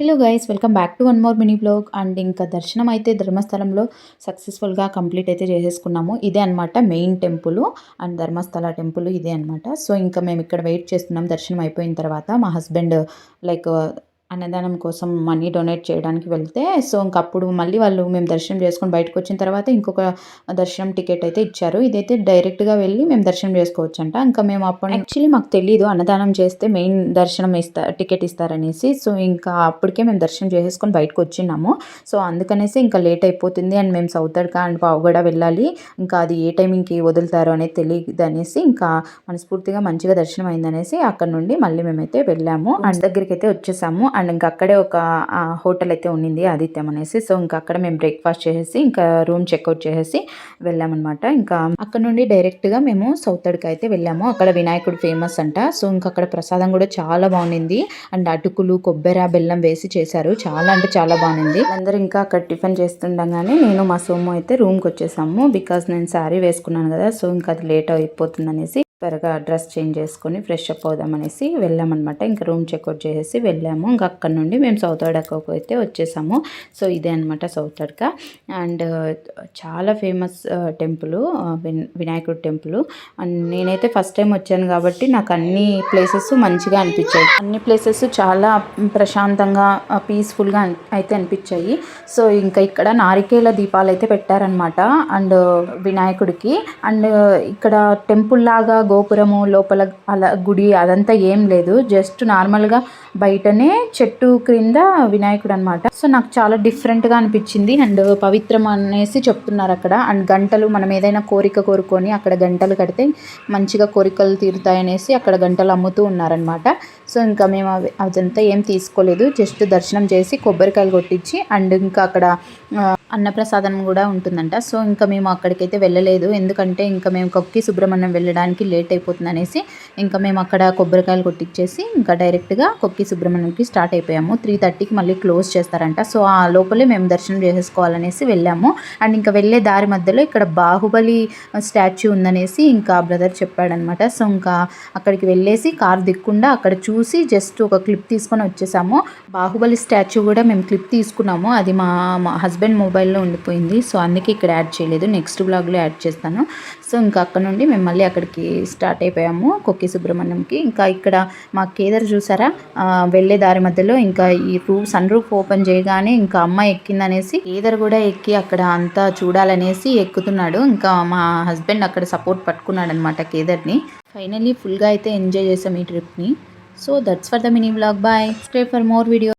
Hello guys, welcome back to one more mini blog. And ఇంకా దర్శనం అయితే ధర్మస్థలంలో సక్సెస్ఫుల్గా కంప్లీట్ అయితే చేసేసుకున్నాము. ఇదే అనమాట main temple. And Dharmasthala temple ఇదే అనమాట. సో ఇంకా మేము ఇక్కడ వెయిట్ చేస్తున్నాం దర్శనం అయిపోయిన తర్వాత. మా హస్బెండ్ లైక్ అన్నదానం కోసం మనీ డొనేట్ చేయడానికి వెళ్తే, సో ఇంకప్పుడు మళ్ళీ వాళ్ళు మేము దర్శనం చేసుకొని బయటకు వచ్చిన తర్వాత ఇంకొక దర్శనం టికెట్ అయితే ఇచ్చారు. ఇదైతే డైరెక్ట్గా వెళ్ళి మేము దర్శనం చేసుకోవచ్చు అంట. ఇంకా మేము అప్పుడు యాక్చువల్లీ మాకు తెలియదు అన్నదానం చేస్తే మెయిన్ దర్శనం టికెట్ ఇస్తారనేసి. సో ఇంకా అప్పటికే మేము దర్శనం చేసేసుకొని బయటకు వచ్చినాము. సో అందుకనేసి ఇంకా లేట్ అయిపోతుంది అండ్ మేము సౌతడ్క అండ్ పావుగడ వెళ్ళాలి. ఇంకా అది ఏ టైమింగ్కి వదులుతారో అనేది తెలియదు అనేసి ఇంకా మనస్ఫూర్తిగా మంచిగా దర్శనం అయిందనేసి అక్కడ నుండి మళ్ళీ మేమైతే వెళ్ళాము అండ్ దగ్గరికి అయితే వచ్చేసాము. అండ్ ఇంకా అక్కడే ఒక హోటల్ అయితే ఉండింది ఆదిత్యం అనేసి. సో ఇంకా అక్కడ మేము బ్రేక్ఫాస్ట్ చేసేసి ఇంకా రూమ్ చెక్అవుట్ చేసేసి వెళ్ళామన్నమాట. ఇంకా అక్కడ నుండి డైరెక్ట్గా మేము సౌతడ్కి అయితే వెళ్ళాము. అక్కడ వినాయకుడు ఫేమస్ అంట. సో ఇంకా అక్కడ ప్రసాదం కూడా చాలా బాగుండింది అండ్ అటుకులు కొబ్బరి బెల్లం వేసి చేశారు. చాలా అంటే చాలా బాగుంది. అందరూ ఇంకా అక్కడ టిఫిన్ చేస్తుండగానే నేను మా సోము అయితే రూమ్కి వచ్చేసాము. బికాస్ నేను శారీ వేసుకున్నాను కదా, సో ఇంకా అది లేట్ అయిపోతుంది అనేసి త్వరగా డ్రెస్ చేంజ్ చేసుకొని ఫ్రెష్ అప్ అవుదామనేసి వెళ్ళామన్నమాట. ఇంకా రూమ్ చెక్అవుట్ చేసేసి వెళ్ళాము. ఇంకా అక్కడ నుండి మేము సౌతడ్కకు అయితే వచ్చేసాము. సో ఇదే అనమాట సౌతడ్క. అండ్ చాలా ఫేమస్ టెంపుల్ వినాయకుడు టెంపుల్. అండ్ నేనైతే ఫస్ట్ టైం వచ్చాను కాబట్టి నాకు అన్ని ప్లేసెస్ మంచిగా అనిపించాయి. అన్ని ప్లేసెస్ చాలా ప్రశాంతంగా పీస్ఫుల్గా అయితే అనిపించాయి. సో ఇంకా ఇక్కడ నారికేల దీపాలు అయితే పెట్టారనమాట అండ్ వినాయకుడికి. అండ్ ఇక్కడ టెంపుల్ లాగా గోపురము లోపల అలా గుడి అదంతా ఏం లేదు. జస్ట్ నార్మల్గా బయటనే చెట్టు క్రింద వినాయకుడు అనమాట. సో నాకు చాలా డిఫరెంట్గా అనిపించింది అండ్ పవిత్రం అనేసి చెప్తున్నారు అక్కడ. అండ్ గంటలు మనం ఏదైనా కోరిక కోరుకొని అక్కడ గంటలు కడితే మంచిగా కోరికలు తీరుతాయనేసి అక్కడ గంటలు అమ్ముతూ ఉన్నారనమాట. సో ఇంకా మేము అదంతా ఏం తీసుకోలేదు. జస్ట్ దర్శనం చేసి కొబ్బరికాయలు కొట్టించి అండ్ ఇంకా అక్కడ అన్నప్రసాదం కూడా ఉంటుందంట. సో ఇంకా మేము అక్కడికైతే వెళ్ళలేదు. ఎందుకంటే ఇంకా మేము కొక్కి సుబ్రహ్మణ్యం వెళ్ళడానికి లేట్ అయిపోతుంది అనేసి ఇంకా మేము అక్కడ కొబ్బరికాయలు కొట్టించేసి ఇంకా డైరెక్ట్గా కొక్కి సుబ్రహ్మణ్యంకి స్టార్ట్ అయిపోయాము. 3:30కి మళ్ళీ క్లోజ్ చేస్తారంట. సో ఆ లోపలే మేము దర్శనం చేసేసుకోవాలనేసి వెళ్ళాము. అండ్ ఇంకా వెళ్ళే దారి మధ్యలో ఇక్కడ బాహుబలి స్టాచ్యూ ఉందనేసి ఇంకా బ్రదర్ చెప్పాడనమాట. సో ఇంకా అక్కడికి వెళ్ళేసి కార్ దిక్కుండా అక్కడ చూసి జస్ట్ ఒక క్లిప్ తీసుకొని వచ్చేసాము. బాహుబలి స్టాచ్యూ కూడా మేము క్లిప్ తీసుకున్నాము. అది మా హస్బెండ్ మొబైల్లో ఉండిపోయింది. సో అందుకే ఇక్కడ యాడ్ చేయలేదు. నెక్స్ట్ బ్లాగ్లో యాడ్ చేస్తాను. సో ఇంకా అక్కడ నుండి మేము మళ్ళీ అక్కడికి స్టార్ట్ అయిపోయాము కొక్కి సుబ్రహ్మణ్యంకి. ఇంకా ఇక్కడ మా కేదర్ చూసారా, వెళ్ళే దారి మధ్యలో ఇంకా ఈ సన్ రూఫ్ ఓపెన్ చేయగానే ఇంకా అమ్మ ఎక్కిందనేసి కేదర్ కూడా ఎక్కి అక్కడ అంతా చూడాలనేసి ఎక్కుతున్నాడు. ఇంకా మా హస్బెండ్ అక్కడ సపోర్ట్ పట్టుకున్నాడు అనమాట కేదర్ని. ఫైనల్లీ ఫుల్గా అయితే ఎంజాయ్ చేసాం ఈ ట్రిప్ని. So that's for the mini blog. Bye. Subscribe for more video.